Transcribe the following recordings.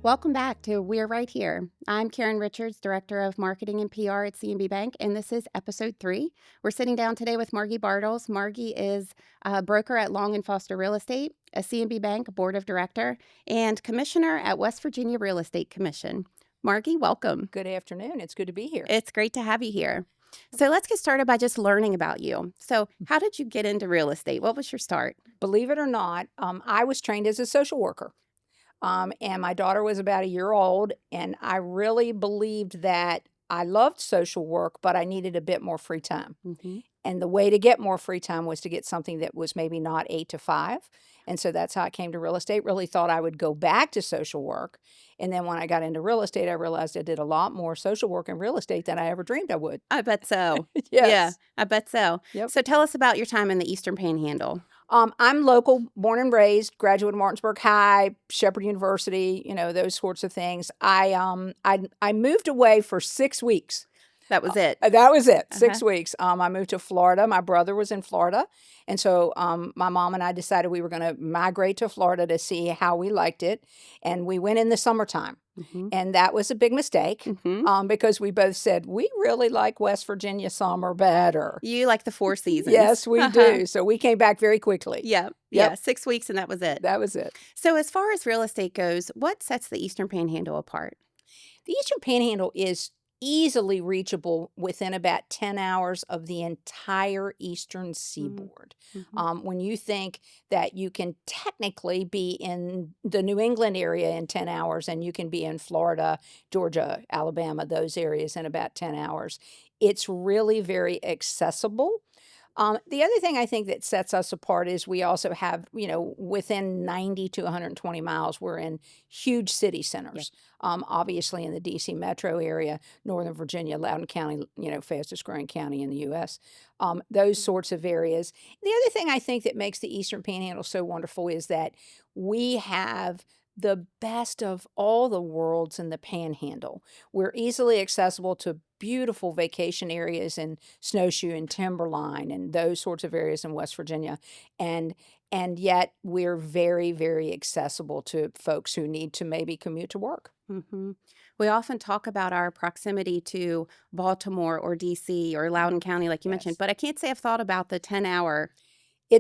Welcome back to We're Right Here. I'm Karen Richards, Director of Marketing and PR at CNB Bank, and this is episode 3. We're sitting down today with Margie Bartles. Margie is a broker at Long & Foster Real Estate, a CNB Bank Board of Director, and Commissioner at West Virginia Real Estate Commission. Margie, welcome. Good afternoon. It's good to be here. It's great to have you here. So let's get started by just learning about you. So how did you get into real estate? What was your start? Believe it or not, I was trained as a social worker. And my daughter was about a year old, and I really believed that I loved social work, but I needed a bit more free time. Mm-hmm. And the way to get more free time was to get something that was maybe not 8 to 5. And so that's how I came to real estate. Really thought I would go back to social work. And then when I got into real estate, I realized I did a lot more social work in real estate than I ever dreamed I would. I bet so. Yes. Yeah, I bet so. Yep. So tell us about your time in the Eastern Panhandle. I'm local, born and raised, graduate of Martinsburg High, Shepherd University, those sorts of things. I moved away for 6 weeks. That was it. That was it, 6 weeks. I moved to Florida. My brother was in Florida. And so my mom and I decided we were going to migrate to Florida to see how we liked it. And we went in the summertime. Mm-hmm. And that was a big mistake Mm-hmm. because we both said, we really like West Virginia summer better. You like the 4 seasons. Yes, we do. So we came back very quickly. Yeah. 6 weeks and that was it. That was it. So as far as real estate goes, what sets the Eastern Panhandle apart? The Eastern Panhandle is easily reachable within about 10 hours of the entire eastern seaboard. Mm-hmm. When you think that you can technically be in the New England area in 10 hours and you can be in Florida, Georgia, Alabama, those areas in about 10 hours, it's really very accessible. The other thing I think that sets us apart is we also have, within 90 to 120 miles, we're in huge city centers. Obviously in the D.C. metro area, Northern Virginia, Loudoun County, fastest growing county in the U.S., those sorts of areas. The other thing I think that makes the Eastern Panhandle so wonderful is that we have the best of all the worlds in the Panhandle. We're easily accessible to beautiful vacation areas in Snowshoe and Timberline and those sorts of areas in West Virginia. And yet we're very, very accessible to folks who need to maybe commute to work. Mm-hmm. We often talk about our proximity to Baltimore or D.C. or Loudoun County, like you mentioned, but I can't say I've thought about the 10-hour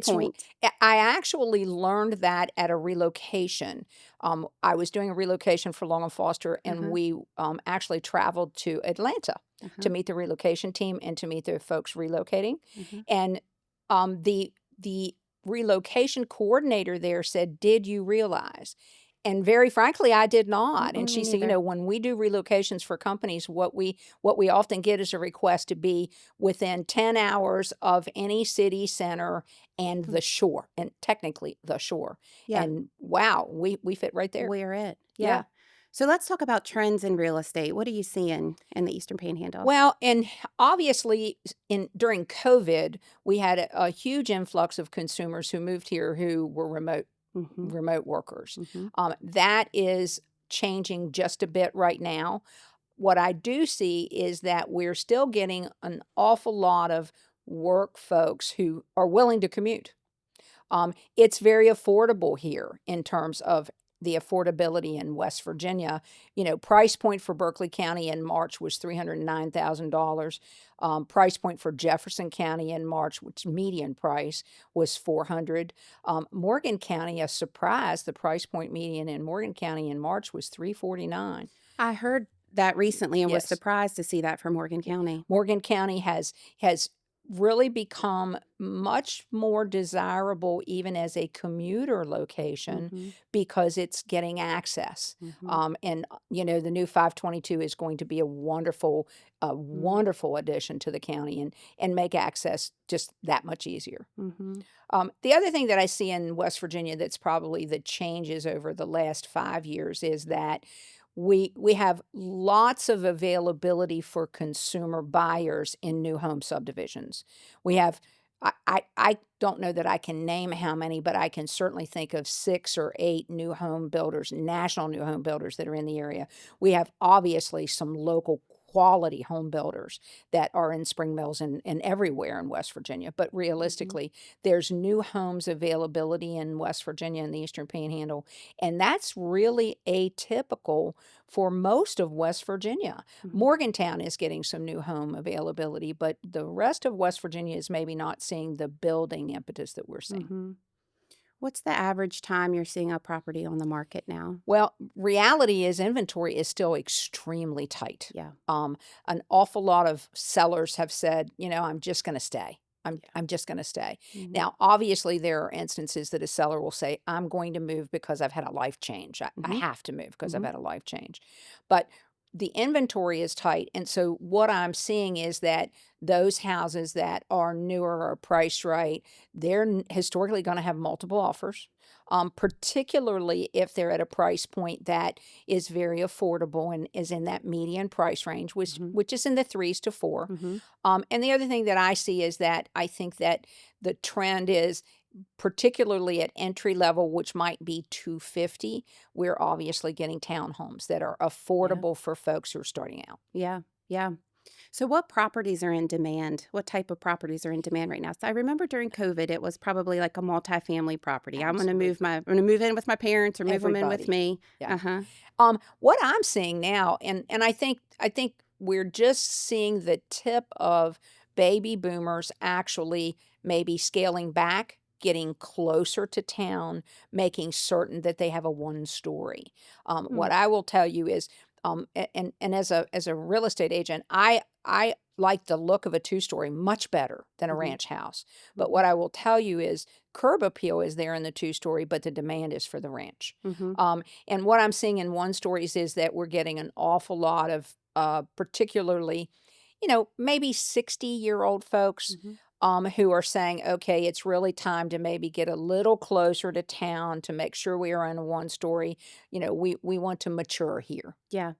point. I actually learned that at a relocation. I was doing a relocation for Long & Foster, and we actually traveled to Atlanta to meet the relocation team and to meet the folks relocating. And the relocation coordinator there said, "Did you realize?" And very frankly, I did not. And she said, when we do relocations for companies, what we often get is a request to be within 10 hours of any city center and the shore, and technically the shore. Yeah. And wow, we fit right there. We're it. Yeah. So let's talk about trends in real estate. What are you seeing in the Eastern Panhandle? Well, and obviously during COVID, we had a huge influx of consumers who moved here who were remote workers. That is changing just a bit right now. What I do see is that we're still getting an awful lot of work folks who are willing to commute. It's very affordable here in terms of the affordability in West Virginia. Price point for Berkeley County in March was $309,000. Price point for Jefferson County in March, which median price was $400,000. Morgan County, a surprise, the price point median in Morgan County in March was $349,000. I heard that recently and was Yes. surprised to see that for Morgan County. Morgan County has really become much more desirable even as a commuter location because it's getting access. And the new 522 is going to be a wonderful addition to the county and make access just that much easier. The other thing that I see in West Virginia that's probably the changes over the last 5 years is that we have lots of availability for consumer buyers in new home subdivisions. We have, I don't know that I can name how many, but I can certainly think of 6 or 8 new home builders, national new home builders that are in the area. We have obviously some local quality home builders that are in Spring Mills and everywhere in West Virginia. But Mhm. realistically, there's new homes availability in West Virginia and the Eastern Panhandle, and that's really atypical for most of West Virginia. Mhm. Morgantown is getting some new home availability, but the rest of West Virginia is maybe not seeing the building impetus that we're seeing. Mhm. What's the average time you're seeing a property on the market now? Well, reality is inventory is still extremely tight. Yeah. An awful lot of sellers have said, I'm just going to stay. Yeah. I'm just going to stay. Mhm. Now, obviously, there are instances that a seller will say, I'm going to move because I've had a life change. I Mhm. have to move because I've Mhm. had a life change. But the inventory is tight. And so, what I'm seeing is that those houses that are newer or priced right, they're historically going to have multiple offers, particularly if they're at a price point that is very affordable and is in that median price range, which Mhm. which is in the threes to four. Mhm. And the other thing that I see is that I think that the trend is particularly at entry level, which might be 250. We're obviously getting townhomes that are Yeah. affordable for folks who are starting out. Yeah. Yeah. So what properties are in demand? What type of properties are in demand right now? So I remember during COVID, it was probably like a multifamily property. Absolutely. I'm gonna move in with my parents or move them in with Everybody. me. Yeah. Uh-huh. What I'm seeing now, and I think we're just seeing the tip of baby boomers actually maybe scaling back, getting closer to town, making certain that they have a one story. Hmm. What I will tell you is, and as a real estate agent, I like the look of a two-story much better than a Mhm. ranch house. But Mhm. what I will tell you is curb appeal is there in the two-story, but the demand is for the ranch. Mhm. And what I'm seeing in one stories is that we're getting an awful lot of, particularly, maybe 60-year-old folks Mhm. who are saying, okay, it's really time to maybe get a little closer to town to make sure we are in a one story. We want to mature here. Yeah.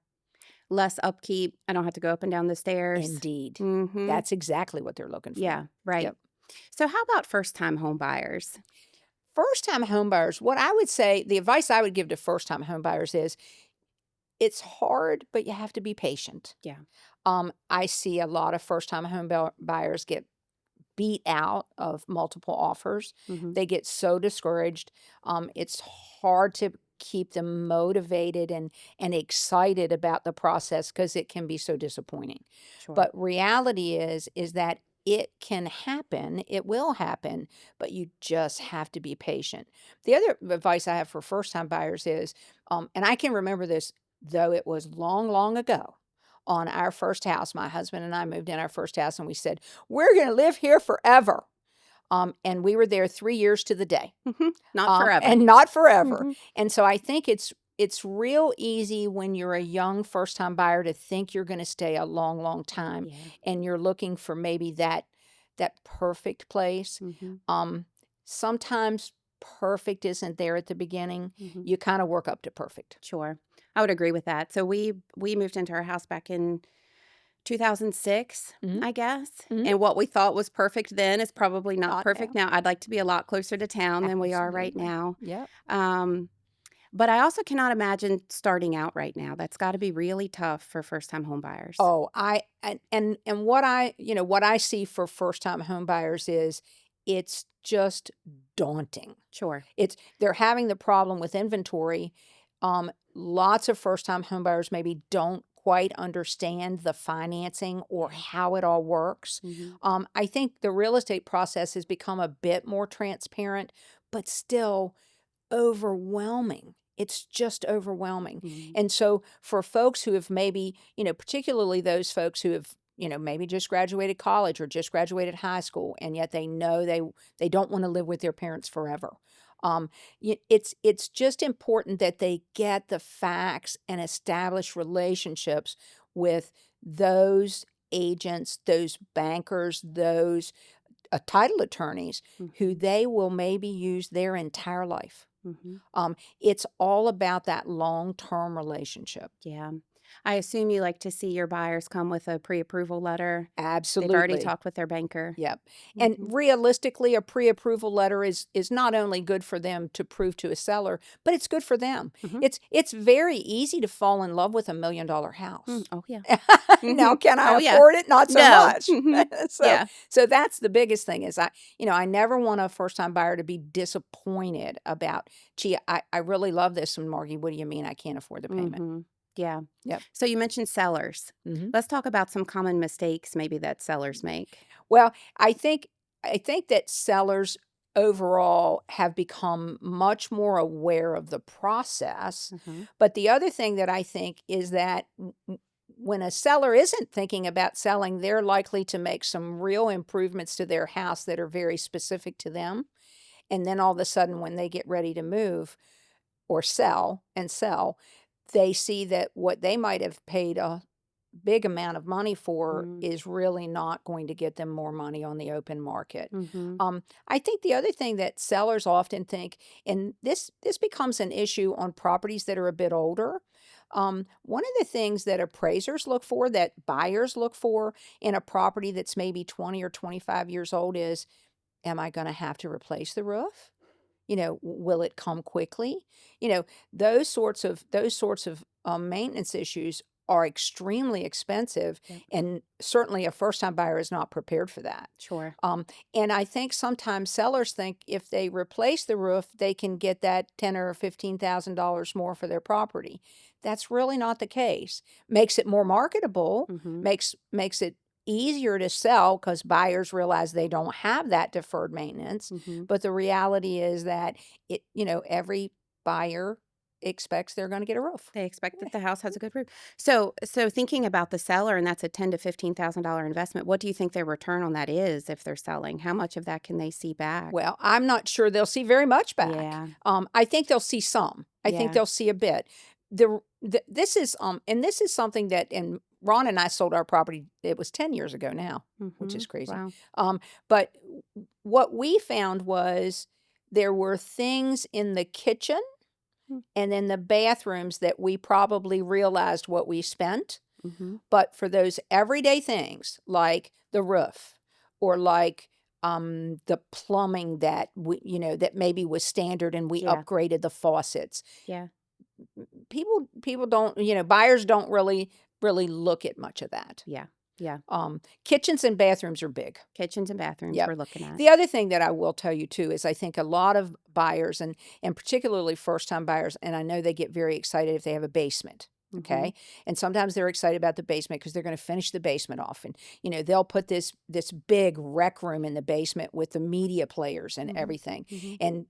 Less upkeep. I don't have to go up and down the stairs. Indeed. Mhm. That's exactly what they're looking for. Yeah, right. Yep. So how about first-time home buyers? First time homebuyers, what I would say, the advice I would give to first time homebuyers is it's hard, but you have to be patient. Yeah. I see a lot of first time buyers get beat out of multiple offers. Mhm. They get so discouraged. It's hard to keep them motivated and excited about the process because it can be so disappointing. Sure. But reality is that it can happen. It will happen, but you just have to be patient. The other advice I have for first time buyers is, and I can remember this though it was long, long ago. On our first house, my husband and I moved in our first house, and we said, we're going to live here forever. And we were there 3 years to the day, Mhm. Not forever. and not forever. Mhm. And so I think it's real easy when you're a young first time buyer to think you're going to stay a long, long time, Yeah. and you're looking for maybe that perfect place. Mhm. Um, Sometimes perfect isn't there at the beginning. Mhm. You kind of work up to perfect. Sure. I would agree with that. So we moved into our house back in 2006, Hmm. I guess, Hmm. and what we thought was perfect then is probably not Not perfect now. now. I'd like to be a lot closer to town than we are right Absolutely. now. Yep. Um, but I also cannot imagine starting out right now. That's gotta be really tough for first-time home buyers. Oh, I and what I see for first-time home buyers is it's just daunting. Sure. They're having the problem with inventory. Lots of first-time home buyers maybe don't quite understand the financing or Yeah. how it all works. Mhm. I think the real estate process has become a bit more transparent, but still overwhelming. It's just overwhelming. Mhm. And so for folks who have maybe, particularly those folks who have, maybe just graduated college or just graduated high school, and yet they know they don't want to live with their parents forever. It's just important that they get the facts and establish relationships with those agents, those bankers, those title attorneys who Mhm. they will maybe use their entire life. Mhm. It's all about that long-term relationship. Yeah. I assume you like to see your buyers come with a pre-approval letter. They've already Absolutely. talked with their banker. Yep. And Mhm. realistically, a pre-approval letter is not only good for them to prove to a seller, but it's good for them. Mhm. It's very easy to fall in love with $1 million house. Oh, yeah. Now, Mhm. can I Oh, yeah. afford it? Not so No. much. Mhm. So Yeah. so that's the biggest thing is I never want a first-time buyer to be disappointed about, "Gee, I really love this one, Margie. What do you mean I can't afford the payment?" Mhm. Yeah. Yep. So you mentioned sellers. Mhm. Let's talk about some common mistakes maybe that sellers make. Well, I think that sellers overall have become much more aware of the process. Mhm. But the other thing that I think is that when a seller isn't thinking about selling, they're likely to make some real improvements to their house that are very specific to them. And then all of a sudden, when they get ready to move or sell, they see that what they might have paid a big amount of money for Mm. is really not going to get them more money on the open market. Mhm. I think the other thing that sellers often think, and this becomes an issue on properties that are a bit older. One of the things that appraisers look for, that buyers look for in a property that's maybe 20 or 25 years old is, am I going to have to replace the roof? Will it come quickly? You know, those sorts of maintenance issues are extremely expensive, Yep. and certainly a first-time buyer is not prepared for that. Sure. And I think sometimes sellers think if they replace the roof, they can get that ten or $15,000 more for their property. That's really not the case. Makes it more marketable, Mhm. makes it easier to sell because buyers realize they don't have that deferred maintenance. Mhm. But the reality is that every buyer expects they're going to get a roof. They expect that the house has a good roof. So thinking about the seller, and that's a $10,000 to $15,000 investment, what do you think their return on that is if they're selling? How much of that can they see back? Well, I'm not sure they'll see very much back. Yeah. I think they'll see some. I think Yeah. they'll see a bit. This is something that, and Ron and I sold our property. It was 10 years ago now, which is Mhm. crazy. Wow. But what we found was there were things in the kitchen Mm. and in the bathrooms that we probably realized what we spent. Mhm. But for those everyday things like the roof or like the plumbing that maybe was standard and we Yeah. upgraded the faucets, Yeah. people don't, buyers don't really look at much of that. Yeah. Yeah. Kitchens and bathrooms are big. Kitchens and bathrooms Yep. we're looking at. The other thing that I will tell you too is I think a lot of buyers and particularly first time buyers, and I know they get very excited if they have a basement. Mhm. Okay. And sometimes they're excited about the basement because they're going to finish the basement off. And, they'll put this big rec room in the basement with the media players and Mhm. everything. Mhm.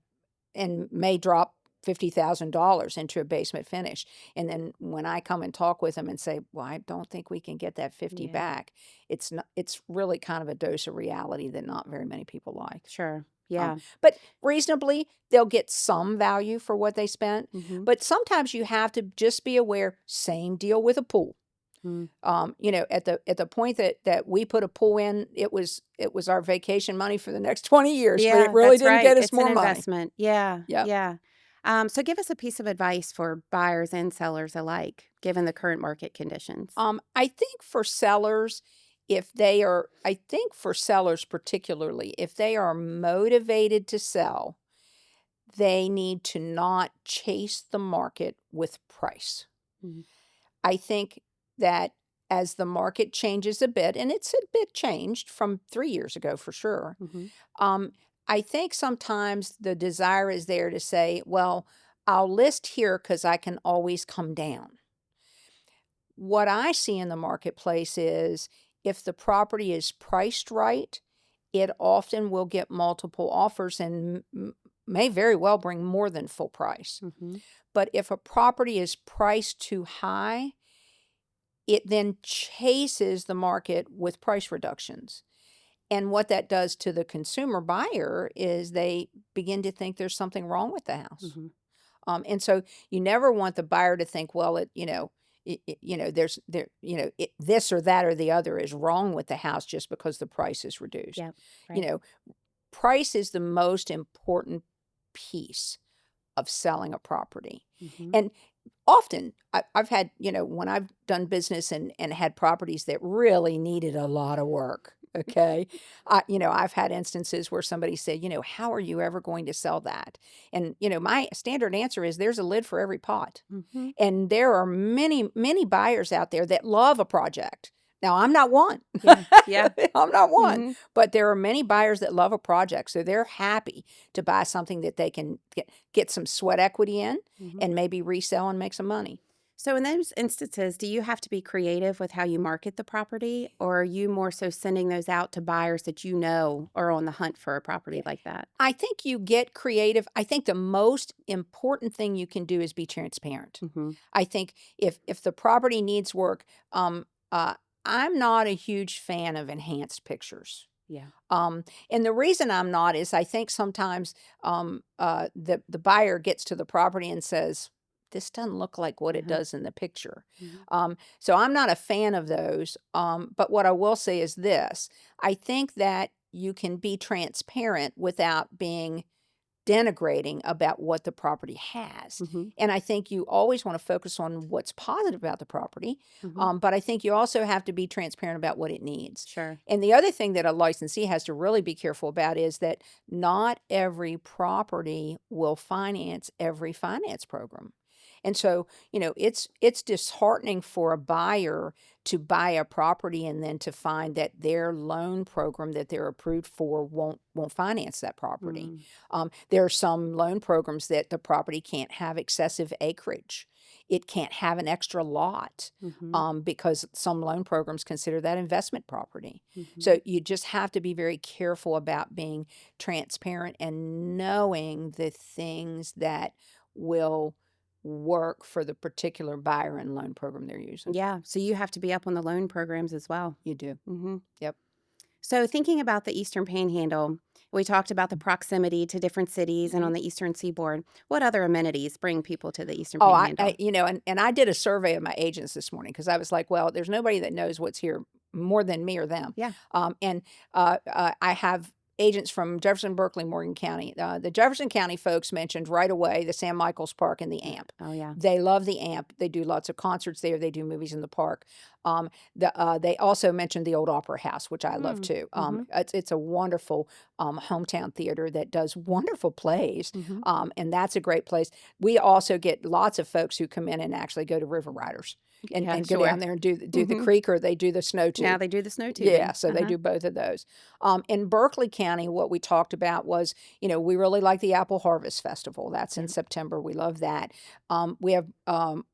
And may drop $50,000 into a basement finish. And then when I come and talk with them and say, "Well, I don't think we can get that 50 Yeah. back," it's really kind of a dose of reality that not very many people like. Sure. Um, Yeah. but reasonably, they'll get some value for what they spent. Mhm. But sometimes you have to just be aware. Same deal with a pool. Mm. At the point that we put a pool in, it was our vacation money for the next 20 years, but it Yeah, really that's didn't right. get us It's an more money. investment. Yeah. Yep. Yeah. So give us a piece of advice for buyers and sellers alike, given the current market conditions. I think for sellers particularly, if they are motivated to sell, they need to not chase the market with price. Mhm. I think that as the market changes a bit, and it's a bit changed from 3 years ago for sure, Mhm. um, I think sometimes the desire is there to say, well, I'll list here because I can always come down. What I see in the marketplace is if the property is priced right, it often will get multiple offers and may very well bring more than full price. Mhm. But if a property is priced too high, it then chases the market with price reductions. And what that does to the consumer buyer is they begin to think there's something wrong with the house. Mhm. And so you never want the buyer to think, well, this or that or the other is wrong with the house just because the price is reduced. Yep. You Right. know, price is the most important piece of selling a property. Mhm. And often I've had, when I've done business and had properties that really needed a lot of work. Okay. I've had instances where somebody said, how are you ever going to sell that? And, my standard answer is there's a lid for every pot. Mhm. And there are many, many buyers out there that love a project. Now, I'm not one. Yeah. Yeah. I'm not one. Mhm. But there are many buyers that love a project. So they're happy to buy something that they can get some sweat equity in Mhm. and maybe resell and make some money. So in those instances, do you have to be creative with how you market the property, or are you more so sending those out to buyers that you know are on the hunt for a property like that? I think you get creative. I think the most important thing you can do is be transparent. Mhm. I think if the property needs work, uh, I'm not a huge fan of enhanced pictures. Yeah. And the reason I'm not is I think sometimes the buyer gets to the property and says, "This doesn't look like what it Uh-huh. does in the picture." Mhm. So I'm not a fan of those. But what I will say is this: I think that you can be transparent without being denigrating about what the property has. Mhm. And I think you always want to focus on what's positive about the property, Mhm. but I think you also have to be transparent about what it needs. Sure. And the other thing that a licensee has to really be careful about is that not every property will finance every finance program. And so, it's disheartening for a buyer to buy a property and then to find that their loan program that they're approved for won't finance that property. Mm. There are some loan programs that the property can't have excessive acreage. It can't have an extra lot Mhm. because some loan programs consider that investment property. Mhm. So you just have to be very careful about being transparent and knowing the things that will work for the particular buyer and loan program they're using. Yeah. So you have to be up on the loan programs as well. You do. Mhm. Yep. So, thinking about the Eastern Panhandle, we talked about the proximity to different cities and Mhm. on the Eastern Seaboard. What other amenities bring people to the Eastern Oh, I Panhandle? and I did a survey of my agents this morning because I was like, well, there's nobody that knows what's here more than me or them. Yeah. And I have agents from Jefferson, Berkeley, Morgan County. The Jefferson County folks mentioned right away the San Michael's Park and the AMP. Oh, yeah. They love the AMP. They do lots of concerts there. They do movies in the park. They also mentioned the old Opera House, which I love Mm. too. Mm-hmm. It's a wonderful hometown theater that does wonderful plays, Mm-hmm. and that's a great place. We also get lots of folks who come in and actually go to River Riders Yeah, and go down sure. there and do the Mm-hmm. creek or they do the snow Now tube. they do the snow Yeah, tubing. so they Uh-huh. do both of those. In Berkeley County, what we talked about was, we really like the Apple Harvest Festival. That's in Yeah. September. We love that. We have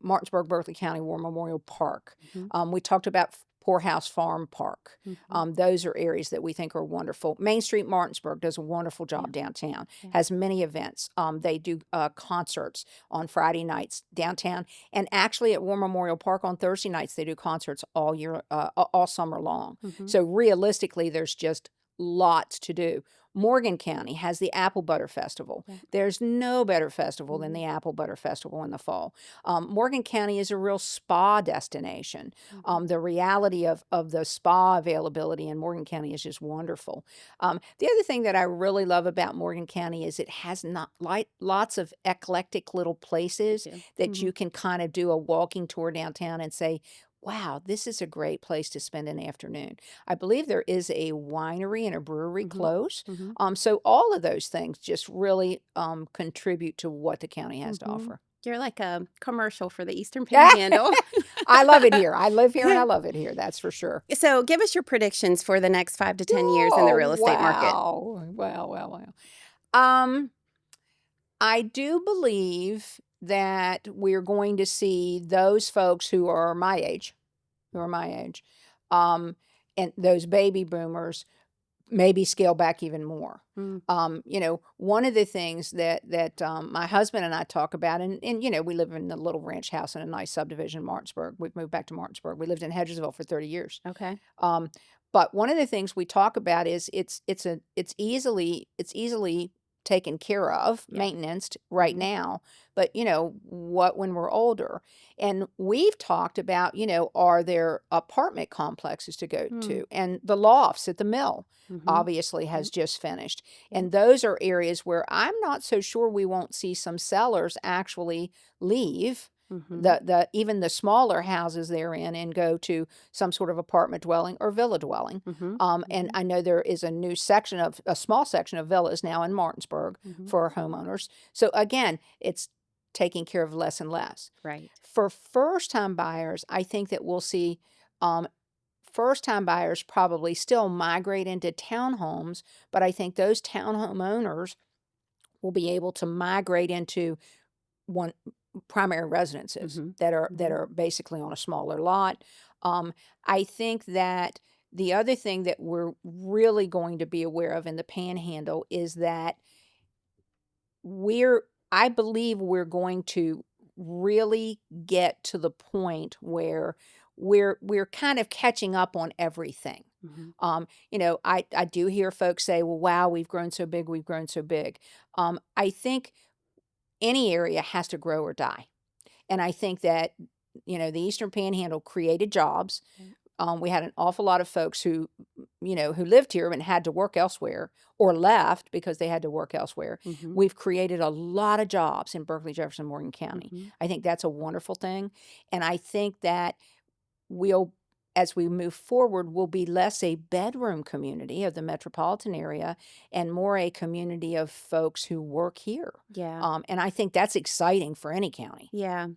Martinsburg, Berkeley County War Memorial Park. Mm-hmm. We talked about Poorhouse Farm Park. Mm-hmm. Those are areas that we think are wonderful. Main Street Martinsburg does a wonderful Yeah. job downtown, Yeah. has many events. They do concerts on Friday nights downtown. And actually at War Memorial Park on Thursday nights, they do concerts all summer long. Mm-hmm. So realistically, there's just lots to do. Morgan County has the Apple Butter Festival. Yeah. There's no better festival than Mm-hmm. the Apple Butter Festival in the fall. Morgan County is a real spa destination. Mm-hmm. The reality of the spa availability in Morgan County is just wonderful. The other thing that I really love about Morgan County is it has not lots of eclectic little places Yeah. that Mm-hmm. you can kind of do a walking tour downtown and say, wow, this is a great place to spend an afternoon. I believe there is a winery and a brewery Mm-hmm. close. Mm-hmm. So all of those things just really contribute to what the county has to Mm-hmm. offer. You're like a commercial for the Eastern Yeah, Panhandle. I love it here. I live here and I love it here. That's for sure. So, give us your predictions for the next 5 to 10 years in the Oh, real estate market. wow. Well. Um, I do believe that we're going to see those folks who are my age, um, and those baby boomers maybe scale back even more. Mm. One of the things that my husband and I talk about, and we live in a little ranch house in a nice subdivision in Martinsburg. We've moved back to Martinsburg. We lived in Hedgesville for 30 years. Okay. Um, but one of the things we talk about is it's easily taken care of, Yeah. maintenanced right Mhm. now. But what when we're older, and we've talked about are there apartment complexes to go Mm. to, and the lofts at the mill Mhm. obviously Yep. has just finished, Yep. and those are areas where I'm not so sure we won't see some sellers actually leave Mhm. Even the smaller houses they're in and go to some sort of apartment dwelling or villa dwelling. Mhm. And Mhm. I know there is a small section of villas now in Martinsburg Mhm. for homeowners. So again, it's taking care of less and less. Right. For first-time buyers, I think that we'll see um, first-time buyers probably still migrate into townhomes, but I think those townhome owners will be able to migrate into one primary residences Mhm. that Mhm. are basically on a smaller lot. Um, I think that the other thing that we're really going to be aware of in the Panhandle is that I believe we're going to really get to the point where we're kind of catching up on everything. Mhm. I do hear folks say, "Well, wow, we've grown so big, we've grown so big." I think any area has to grow or die. And I think that, the Eastern Panhandle created jobs. Right. We had an awful lot of folks who lived here and had to work elsewhere or left because they had to work elsewhere. Mhm. We've created a lot of jobs in Berkeley, Jefferson, Morgan County. Mhm. I think that's a wonderful thing. And I think that we'll, as we move forward, we'll be less a bedroom community of the metropolitan area and more a community of folks who work here. Yeah. And I think that's exciting for any county. Yeah.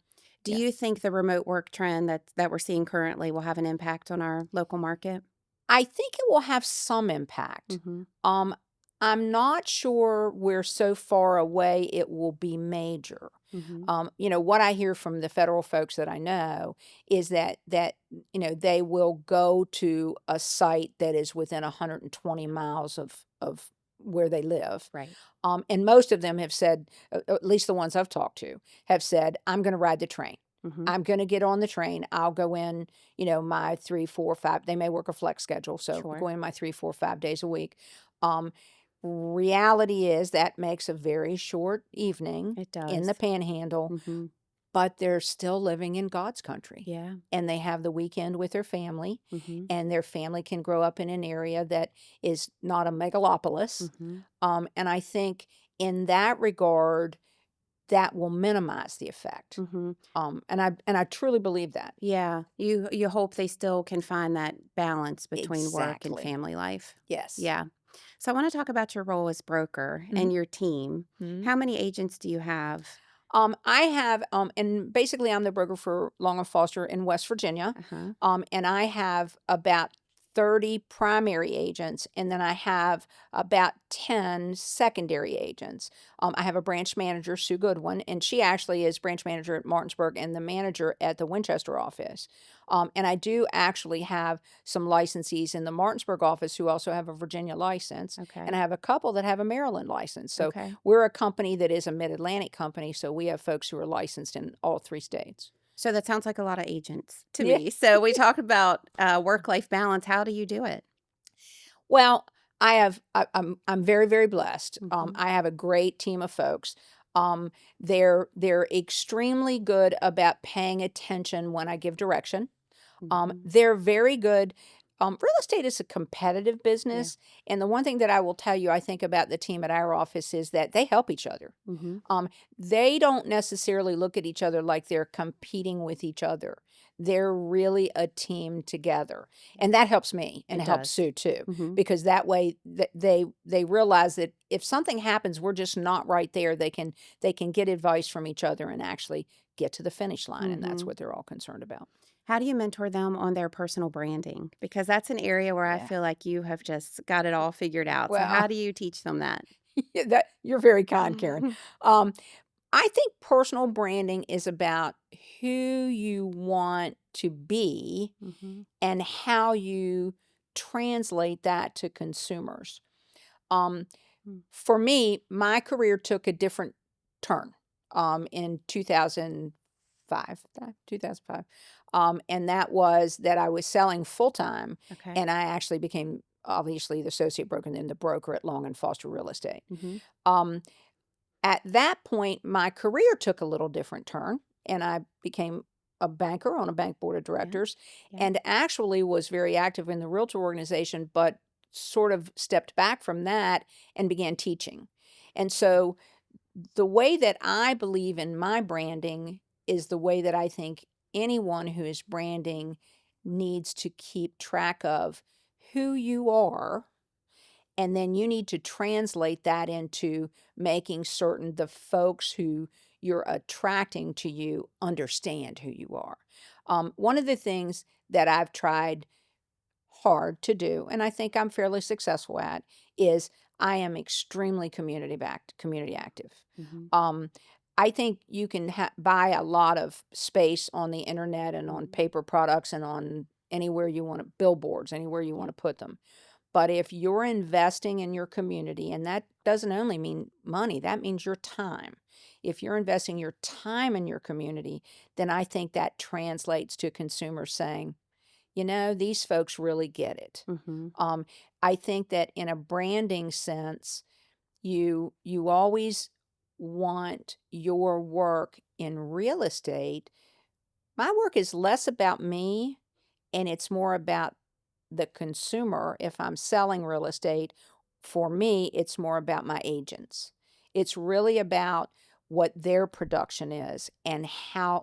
Do Yeah. you think the remote work trend that we're seeing currently will have an impact on our local market? I think it will have some impact. Mhm. Um, I'm not sure we're so far away it will be major. Mhm. What I hear from the federal folks that I know is they will go to a site that is within 120 miles of where they live. Right. And most of them have said, at least the ones I've talked to, have said, I'm going to ride the train. Mhm. I'm going to get on the train. I'll go in, my 3, 4, 5. They may work a flex schedule, so Sure. go in my 3, 4, 5 days a week. Um, Reality is that makes a very short evening It in the does. panhandle, Mhm. but they're still living in God's country. Yeah. And they have the weekend with their family, Mhm. and their family can grow up in an area that is not a megalopolis. Mhm. And I think in that regard, that will minimize the effect. Mhm. And I truly believe that. Yeah. You hope they still can find that balance between work and Exactly. family life. Yes. Yeah. So I want to talk about your role as broker Mhm, and your team. mhm. How many agents do you have? I have, and basically, I'm the broker for Long and Foster in West Virginia, Uh-huh. and I have about 30 primary agents, and then I have about 10 secondary agents. I have a branch manager, Sue Goodwin, and she actually is branch manager at Martinsburg and the manager at the Winchester office. And I do actually have some licensees in the Martinsburg office who also have a Virginia license, and Okay. I have a couple that have a Maryland license. So Okay. we're a company that is a Mid-Atlantic company, so we have folks who are licensed in all 3 states. So that sounds like a lot of agents to Yeah. me. So we talk about work-life balance. How do you do it? Well, I'm very, very blessed. Mhm. I have a great team of folks. They're extremely good about paying attention when I give direction. Mhm. They're very good. Real estate is a competitive Yeah. business, and the one thing that I will tell you, I think about the team at our office is that they help each other. Mhm. Um, they don't necessarily look at each other like they're competing with each other. They're really a team together, and that helps me and It helps does. Sue too, Mhm. because that way they realize that if something happens, we're just not right there. They can get advice from each other and actually get to the finish line, and that's Mhm. what they're all concerned about. How do you mentor them on their personal branding? Because that's an area where I Yeah. feel like you have just got it all figured out. So how Well, do you teach them that? that you're very kind, Karen. Um, I think personal branding is about who you want to be Mhm. and how you translate that to consumers. Um, Mm. for me, my career took a different turn in 2005, 2005. And that was that I was selling full time, Okay. and I actually became obviously the associate broker and then the broker at Long and Foster Real Estate. Mhm. Um, at that point, my career took a little different turn, and I became a banker on a bank board of Yeah. directors Yeah. and actually was very active in the realtor organization, but sort of stepped back from that and began teaching. And so the way that I believe in my branding is the way that I think anyone who is branding needs to keep track of who you are, and then you need to translate that into making certain the folks who you're attracting to you understand who you are. One of the things that I've tried hard to do, and I think I'm fairly successful at, is I am extremely community active. Mhm. Um, I think you can buy a lot of space on the internet and on Mhm. paper products and on anywhere you want to, billboards, anywhere you want Yeah. to put them. But if you're investing in your community, and that doesn't only mean money, that means your time. If you're investing your time in your community, then I think that translates to consumers saying, these folks really get it. Mhm. Um, I think that in a branding sense, you always want your work in real estate. My work is less about me and it's more about the consumer. If I'm selling real estate, for me, it's more about my agents. It's really about what their production is and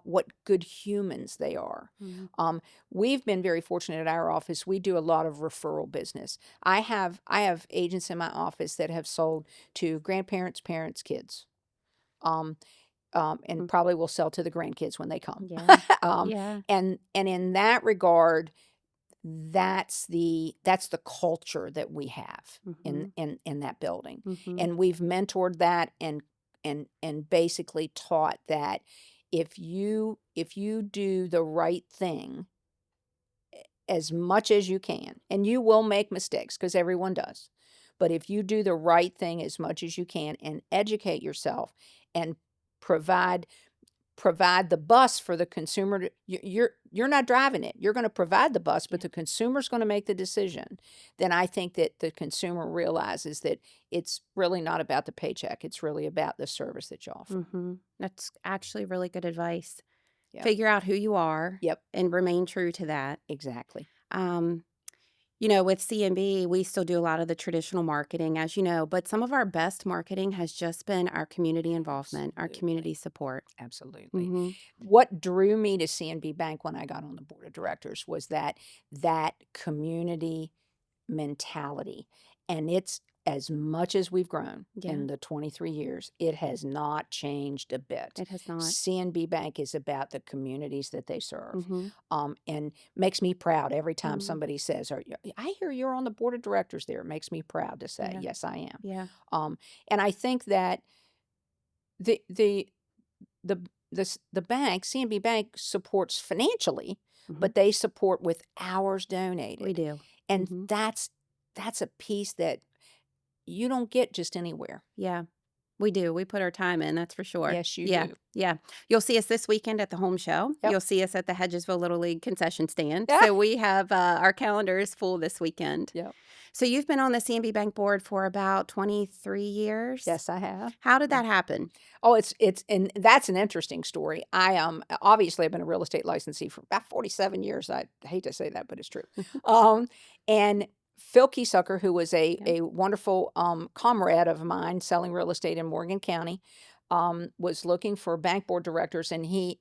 what good humans they are. Mhm. We've been very fortunate at our office. We do a lot of referral business. I have agents in my office that have sold to grandparents, parents, kids. Um, and Mm. probably will sell to the grandkids when they come. Yeah. um, Yeah. and in that regard, that's the culture that we have in Mhm. in that building. Mhm. And we've mentored that and basically taught that if you do the right thing as much as you can, and you will make mistakes because everyone does, but if you do the right thing as much as you can and educate yourself and provide provide the bus for the consumer to, you're not driving it. You're going to provide the bus, but Yeah. the consumer's going to make the decision. Then I think that the consumer realizes that it's really not about the paycheck. It's really about the service that you offer. Mhm. That's actually really good advice. Yep. Figure out who you are Yep. and remain true to that. Exactly. Um, with CNB, we still do a lot of the traditional marketing, as you know, but some of our best marketing has just been our community involvement, our community Absolutely. support. Absolutely. Mhm. What drew me to CNB Bank when I got on the board of directors was that community mentality. And it's as much as we've grown Yeah, in the 23 years, it has not changed a bit. it has not. CNB Bank is about the communities that they serve. Mhm. And makes me proud every time Mhm. somebody says, I hear you're on the board of directors there. It makes me proud to say, Yeah. yes, I am. Yeah. And I think that the the the the bank, CNB Bank, supports financially, Mhm. but they support with hours We donated. do. And Mhm. that's a piece that you don't get just anywhere. Yeah. We do. We put our time in, that's for sure. Yes, you Yeah. do. Yeah. You'll see us this weekend at the home show. Yep. You'll see us at the Hedgesville Little League concession stand. Yeah. So we have our calendar is full this weekend. Yep. So you've been on the CNB Bank board for about 23 years. Yes, I have. How did Yeah. that happen? Oh, it's and that's an interesting story. Obviously I've been a real estate licensee for about 47 years. I hate to say that, but it's true. And Phil Keysucker, who was a Yeah. a wonderful comrade of mine selling real estate in Morgan County, was looking for bank board directors, and he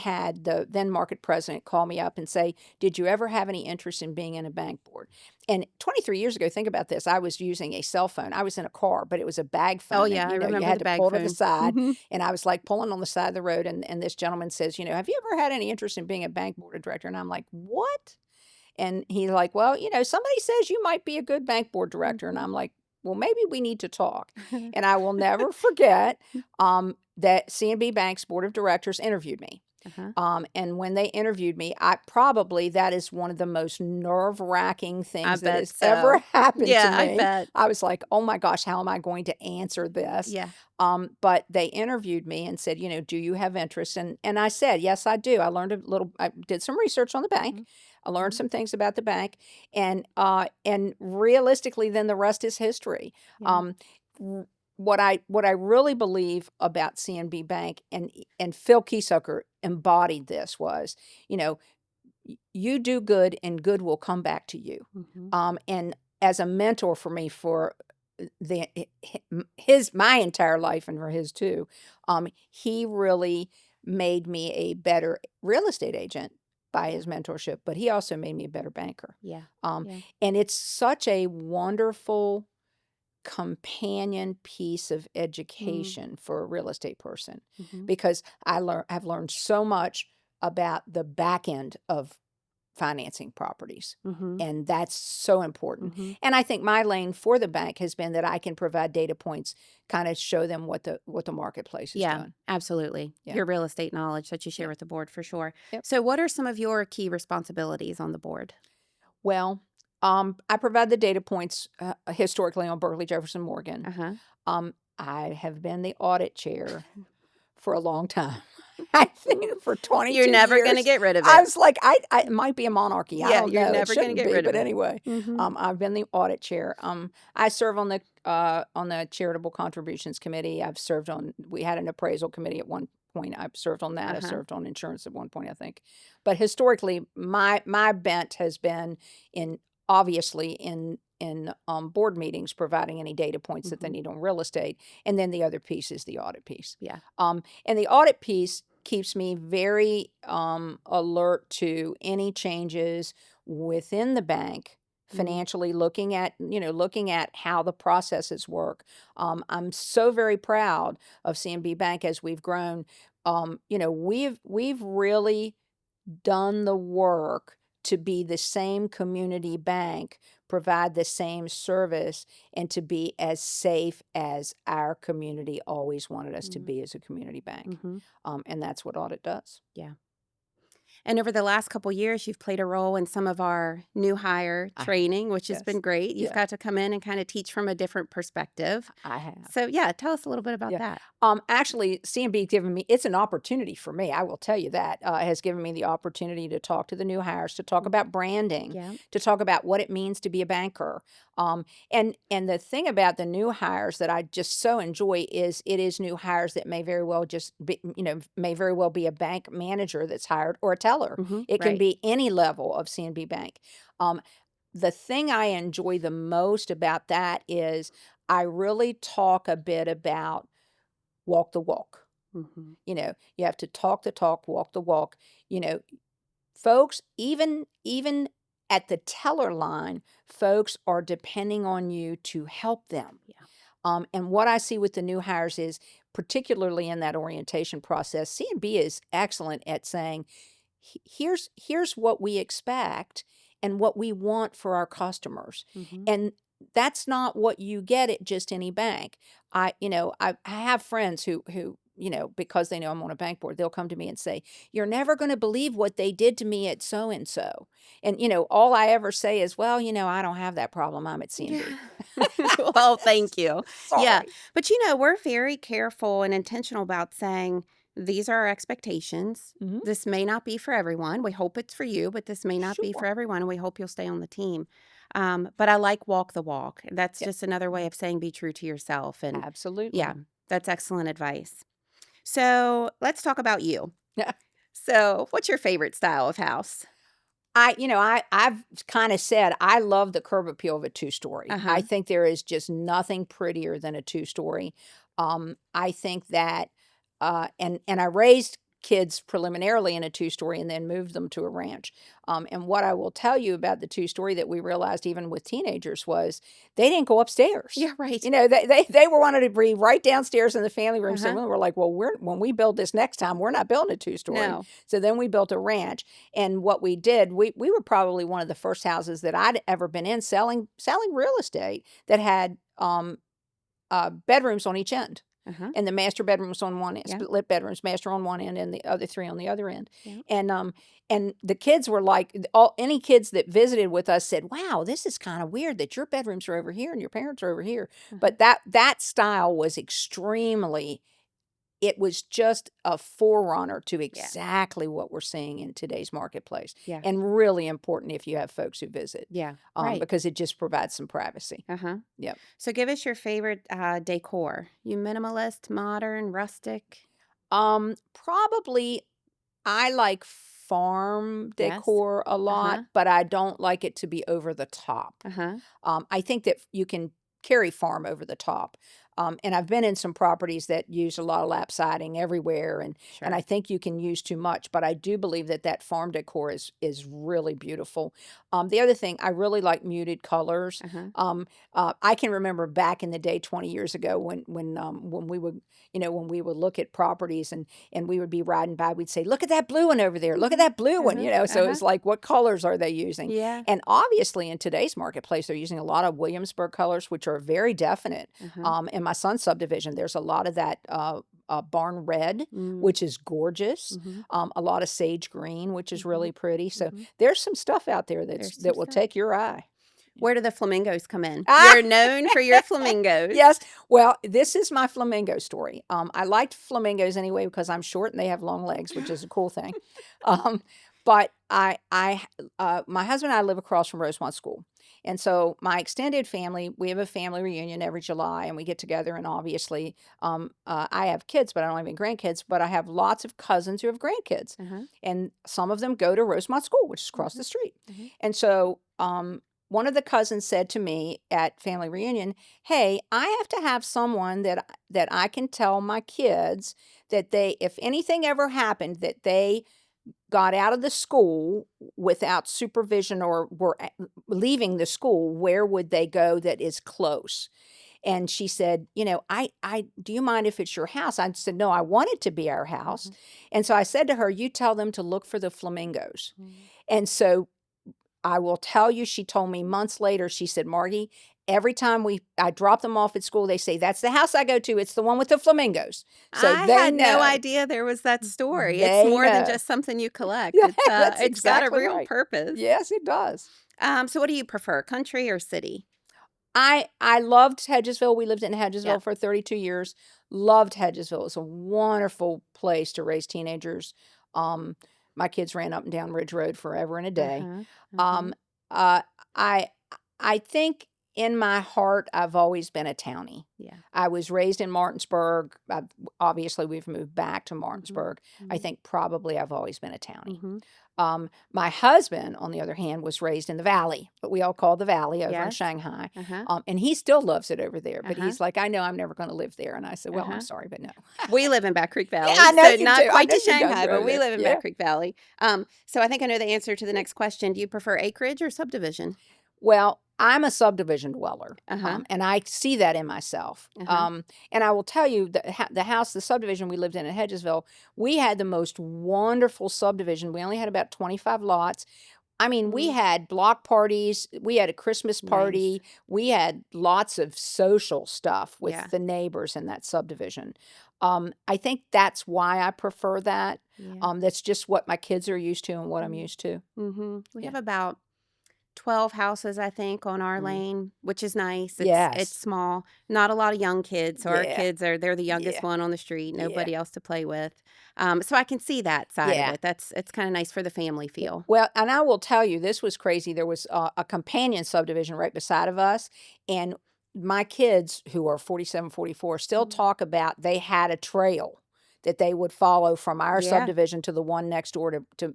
had the then market president call me up and say, "Did you ever have any interest in being in a bank board?" And 23 years ago, think about this, I was using a cell phone. I was in a car, but it was a bag Oh, phone, and, yeah, I you remember had the to bag pull to the phone. side, Mhm. and I was, like, pulling on the side of the road, and this gentleman says, "Have you ever had any interest in being a bank board director?" And I'm like, "What?" And he's like, "Well, somebody says you might be a good bank board director." And Mhm. I'm like, "Well, maybe we need to talk." And I will never forget, that CNB Bank's board of directors interviewed me. Uh-huh. And when they interviewed me, that is one of the most nerve-wracking I things that bet has ever so. happened to Yeah, I me. bet. I was like, "Oh my gosh, how am I going to answer this?" Yeah. But they interviewed me and said, "Do you have interest?" And I said, "Yes, I do." I did some research on the bank. Mhm. I learned Mhm. some things about the bank, and realistically, then the rest is history. Yeah. Um, r- what I really believe about CNB Bank, and Phil Keysucker embodied this, was, you know, you do good and good will come back to you. Mhm. And as a mentor for me for my entire life and for his too, he really made me a better real estate agent by his mentorship, but he also made me a better banker. Yeah. Um, Yeah. and it's such a wonderful companion piece of Mm. education for a real estate person Mhm. because I've learned so much about the back end of financing properties. Mhm. And that's so important. Mhm. And I think my lane for the bank has been that I can provide data points, kind of show them what the marketplace is Yeah, doing. absolutely. Yeah. Your real estate knowledge that you share Yeah. with the board for sure. Yep. So, what are some of your key responsibilities on the board? Well, I provide the data points historically on Berkeley Jefferson Morgan. Uh huh. I have been the audit chair for a long time. I think for You're 22 never going to years. get rid of I it. was like, it might be a monarchy. I Yeah, don't you're know. It never going to shouldn't get be, rid of but it. anyway, Mm-hmm. I've been the audit chair. I serve on the charitable contributions committee. I've served on. We had an appraisal committee at one point. I've served on that. Uh I huh. served on insurance at one point, I think. But historically, my bent has been in obviously in board meetings, providing any data points that they Mm-hmm. need on real estate, and then the other piece is the audit piece. Yeah. And the audit piece keeps me very alert to any changes within the bank Mm-hmm. financially, looking at how the processes work. I'm so very proud of CNB Bank as we've grown. We've really done the work to be the same community bank, provide the same service, and to be as safe as our community always wanted us to be as a community bank. Mm-hmm. And that's what audit does. Yeah. And over the last couple years, you've played a role in some of our new hire I have. training, which has Yes. been great. You've Yeah, got to come in and kind of teach from a different perspective. I have. So, yeah, tell us a little bit about Yeah. that. Actually, CMB given me, it's an opportunity for me. I will tell you that has given me the opportunity to talk to the new hires, to talk Mm. about branding, Yeah. to talk about what it means to be a banker. And the thing about the new hires that I just so enjoy is it is new hires that may very well just be, may very well be a bank manager that's hired or a teller. Mm-hmm. It can Right. be any level of CNB Bank. Um, the thing I enjoy the most about that is I really talk a bit about walk the walk. Mm-hmm. You have to talk the talk, walk the walk. You know, folks, even at the teller line, folks are depending on you to help them. Yeah. And what I see with the new hires is, particularly in that orientation process, C&B is excellent at saying, Here's what we expect and what we want for our customers." Mm-hmm. And that's not what you get at just any bank. I have friends who because they know I'm on a bank board, they'll come to me and say, "You're never going to believe what they did to me at so and so." And all I ever say is, "Well, I don't have that problem. I'm at CNB." Yeah. Well, thank you. Yeah. Sorry. But, we're very careful and intentional about saying these are our expectations. Mhm. This may not be for everyone. We hope it's for you, but this may not be for Sure. everyone. And we hope you'll stay on the team. But I like walk the walk. That's Yep. just another way of saying be true to yourself. And yeah, Absolutely. that's excellent advice. So let's talk about you. So, what's your favorite style of house? I've kind of said I love the curb appeal of a two-story. Uh I huh. think there is just nothing prettier than a two-story. I think that, and I raised kids preliminarily in a two-story and then moved them to a ranch. And what I will tell you about the two-story that we realized even with teenagers was they didn't go upstairs. Yeah, right. They were wanted to be right downstairs in the family room. Uh So huh. we were like, well, when we build this next time, we're not building a two-story. No. So then we built a ranch. And what we did, we were probably one of the first houses that I'd ever been in selling real estate that had bedrooms on each end. Uh huh. And the master bedroom was on one end, Yeah. split bedrooms, master on one end, and the other three on the other end. Yeah. And the kids were like, any kids that visited with us said, "Wow, this is kind of weird that your bedrooms are over here and your parents are over here." Uh-huh. But that style was extremely. It was just a forerunner to Yeah. exactly what we're seeing in today's marketplace, Yeah. and really important if you have folks who visit, Yeah. Right. because it just provides some privacy. Uh huh. Yep. So give us your favorite decor. You minimalist, modern, rustic? Probably I like farm Yes. decor a Uh lot, huh. but I don't like it to be over the top. Uh huh. I think that you can carry farm over the top. And I've been in some properties that use a lot of lap siding everywhere, and I Sure. think you can use too much. But I do believe that that farm decor is really beautiful. The other thing, I really like muted colors. Uh-huh. I can remember back in the day, 20 years ago, when we would, when we would look at properties and we would be riding by, we'd say, "Look at that blue one over there. Look at Mhm. that blue one." Uh-huh. So Uh-huh. it's like, what colors are they using? Yeah. And obviously, in today's marketplace, they're using a lot of Williamsburg colors, which are very definite. Uh-huh. In my son's subdivision, there's a lot of that barn red, Mm. which is gorgeous. Mhm. A lot of sage green, which is Mhm. really pretty. So Mhm. there's some stuff out there There's some that will stuff. take your eye. Where do the flamingos come in? Ah! You're known for your flamingos. Yes. Well, this is my flamingo story. I liked flamingos anyway because I'm short and they have long legs, which is a cool thing. Um, but my husband and I live across from Rosemont School. And so my extended family, we have a family reunion every July and we get together. And obviously, I have kids, but I don't have any grandkids, but I have lots of cousins who have grandkids. Uh-huh. And some of them go to Rosemont School, which is across Mhm. the street. Mhm. And so, one of the cousins said to me at family reunion, "Hey, I have to have someone that I can tell my kids that they, if anything ever happened, that they got out of the school without supervision or were leaving the school, where would they go that is close?" And she said, "I do you mind if it's your house?" I said, "No, I want it to be our house." Mhm. And so I said to her, "You tell them to look for the flamingos." Mhm. And so I will tell you, she told me months later, she said, "Margie, every time I drop them off at school, they say, 'That's the house I go to. It's the one with the flamingos.'" So I they had no know. idea there was that story. It's They more than know. just something you collect. Yeah, It's that's it's got a exactly real right. purpose. Yes, it does. So what do you prefer, country or city? I loved Hedgesville. We lived in Yeah. Hedgesville for 32 years. Loved Hedgesville. It's a wonderful place to raise teenagers. Um, my kids ran up and down Ridge Road forever and a day. Uh-huh. Uh-huh. Um, uh, I I think in my heart I've always been a townie. Yeah. I was raised in Martinsburg. Obviously, we've moved back to Mhm. Martinsburg. I Mhm. think probably I've always been a townie. Mhm. My husband, on the other hand, was raised in the Valley, what we all call the Valley over in Yes. Shanghai. Uh-huh. And he still loves it over there, but Uh-huh. he's like, "I know I'm never going to live there." And I said, "Well, I'm Uh-huh. sorry, but no." We live in Back Creek Yeah, Valley, I know so you not do. I quite know to you've done Shanghai, great but over we there. live in Yeah. Back Creek Valley. So I think I know the answer to the next question. Do you prefer acreage or subdivision? Well, I'm a subdivision dweller, Uh-huh. and I see that in myself. Uh-huh. And I will tell you that the house, the subdivision we lived in Hedgesville, we had the most wonderful subdivision. We only had about 25 lots. I mean, we Mm. had block parties, we had a Christmas Nice. party, we had lots of social stuff with Yeah. the neighbors in that subdivision. I think that's why I prefer that. Yeah. That's just what my kids are used to and what I'm Mm. used to. Mhm. We Yeah. have about 12 houses, I think, on our Mm. lane, which is nice. It's Yes. small. Not a lot of young kids, so our Yeah. kids they're the youngest Yeah. one on the street, Yeah. nobody else to play with. So I can see that side of Yeah. it. It's kinda nice for the family feel. Well, and I will tell you, this was crazy. There was a companion subdivision right beside of us, and my kids, who are 47, 44, still Mhm. talk about they had a trail that they would follow from our Yeah. subdivision to the one next door to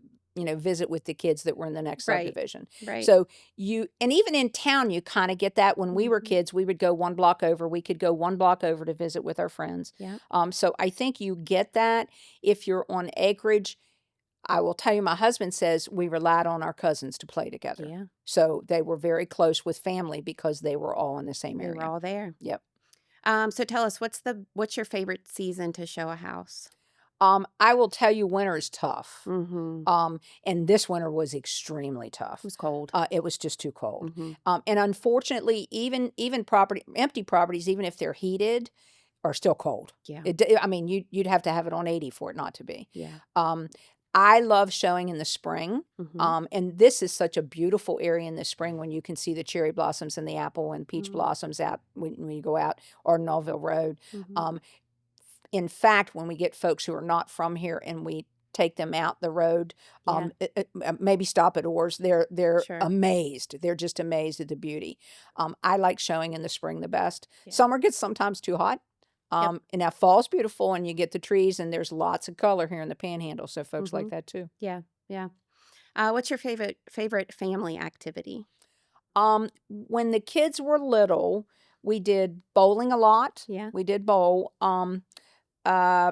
visit with the kids that were in the next Right. subdivision. Right. So and even in town, you kind of get that. When we were Mhm. kids, we would go one block over. We could go one block over to visit with our friends. Yeah. So I think you get that if you're on acreage. I will tell you, my husband says we relied on our cousins to play together. Yeah. So they were very close with family because they were all in the same They were area. all there. Yep. So tell us what's your favorite season to show a house? I will tell you, winter is tough. Mhm. And this winter was extremely It tough. was cold. It was just too cold. Mhm. And unfortunately, even empty properties, even if they're heated, are still cold. Yeah. I mean, you'd have to have it on 80 for it not to be. Yeah. Um, I love showing in the spring. Mhm. And this is such a beautiful area in the spring when you can see the cherry blossoms and the apple and peach Mhm. blossoms out when you go out, or Norville Road. Mhm. Um, in fact, when we get folks who are not from here and we take them out the road, Yeah. maybe stop at Oars, they're Sure. amazed. They're just amazed at the beauty. I like showing in the spring the best. Yeah. Summer gets sometimes too hot. Yep. And now fall's beautiful and you get the trees and there's lots of color here in the Panhandle, so folks like Mhm. that too. Yeah. Yeah. What's your favorite family activity? When the kids were little, We did bowling a lot. Yeah. We did bowl. Uh,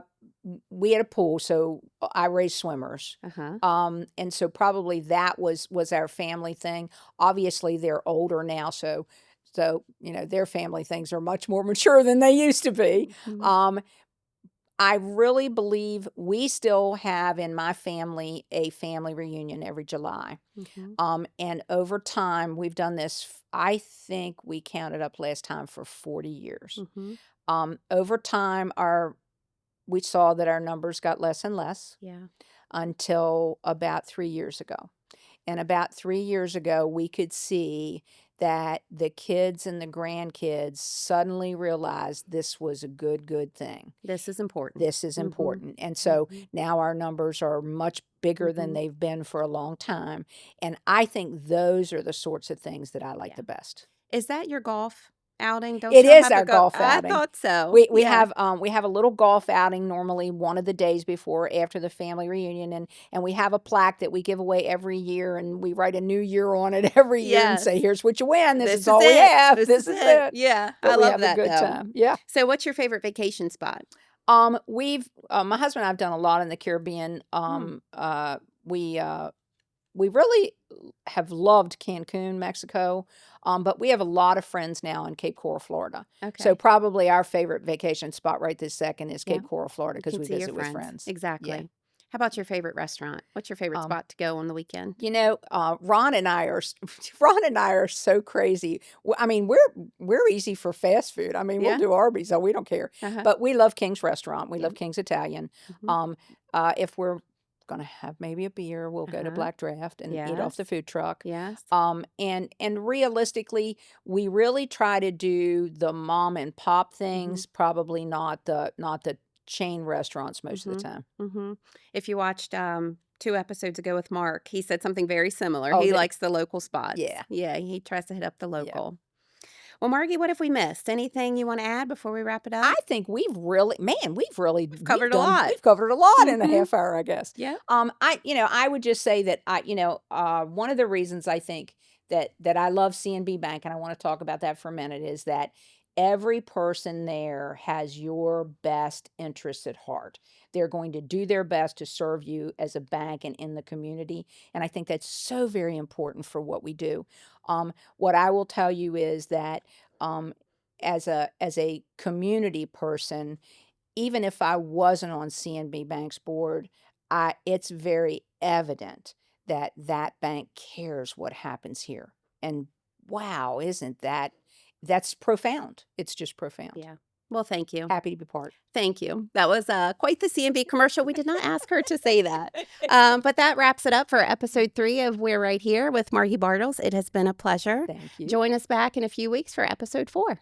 we had a pool, so I raised swimmers. Uh-huh. And so probably that was our family thing. Obviously, they're older now, so their family things are much more mature than they used to be. Mhm. I really believe we still have in my family a family reunion every July. Mhm. And over time, we've done this. I think we counted up last time for 40 years. Mhm. Over time, we saw that our numbers got less and less Yeah. until about 3 years ago. And about 3 years ago, we could see that the kids and the grandkids suddenly realized this was a good thing. This is important. This is Mhm. important. And so Mhm. now our numbers are much bigger than Mhm. they've been for a long time. And I think those are the sorts of things that I like Yeah. the best. Is that your golf outing? Don't It y'all is have a our go golf I outing. thought so. We Yeah. have a little golf outing normally one of the days before after the family reunion, and we have a plaque that we give away every year, and we write a new year on it every year and say, Yes. "Here's what you win. This This is is all we it. have. This This is is it. it." Yeah. I But we love have a that good though. time. Yeah. So what's your favorite vacation spot? We've my husband and I have done a lot in the Caribbean. Hmm. We really have loved Cancun, Mexico, but we have a lot of friends now in Cape Coral, Florida. So Okay. probably our favorite vacation spot right this second is Yeah. Cape Coral, Florida, You because can we see your visit with friends. friends. Yeah. Exactly. How about your favorite restaurant? What's your favorite Um, spot to go on the weekend? Ron and I are Ron and I are so crazy. I mean, we're easy for fast food. I mean, we'll Yeah. do Arby's, so we don't care. Uh-huh. But we love King's Restaurant. We Yeah. love King's Italian. Hmm. Um, if we're gonna have maybe a beer, we'll go to Uh-huh. Black Draft and eat off Yes. the food truck. Yes. And realistically, we really try to do the mom and pop Hmm. things, probably not the chain restaurants most of the Hmm. time. Hmm. If you watched 2 episodes ago with Mark, he said something very similar. Oh, He likes the local spots. yeah, Yeah, he tries to hit up the yeah. local. Well, Margie, what have we missed? Anything you want to add before we wrap it I up? think we've really, man, We've covered a lot. we've covered a lot in a Hmm. half hour, I guess. Yep. I would just say that one of the reasons I think that I love CNB Bank, and I want to talk about that for a minute, is that every person there has your best interests at heart. They're going to do their best to serve you as a bank and in the community, and I think that's so very important for what we do. What I will tell you is that um, as a community person, even if I wasn't on CNB Bank's board, it's very evident that that bank cares what happens here. And wow, isn't that's profound. It's just profound. Yeah. Well, thank you. Happy to be part. Thank you. That was quite the CNB commercial. We did not ask her to say that. But that wraps it up for episode 3 of We're Right Here with Margie Bartles. It has been a pleasure. Thank you. Join us back in a few weeks for episode 4.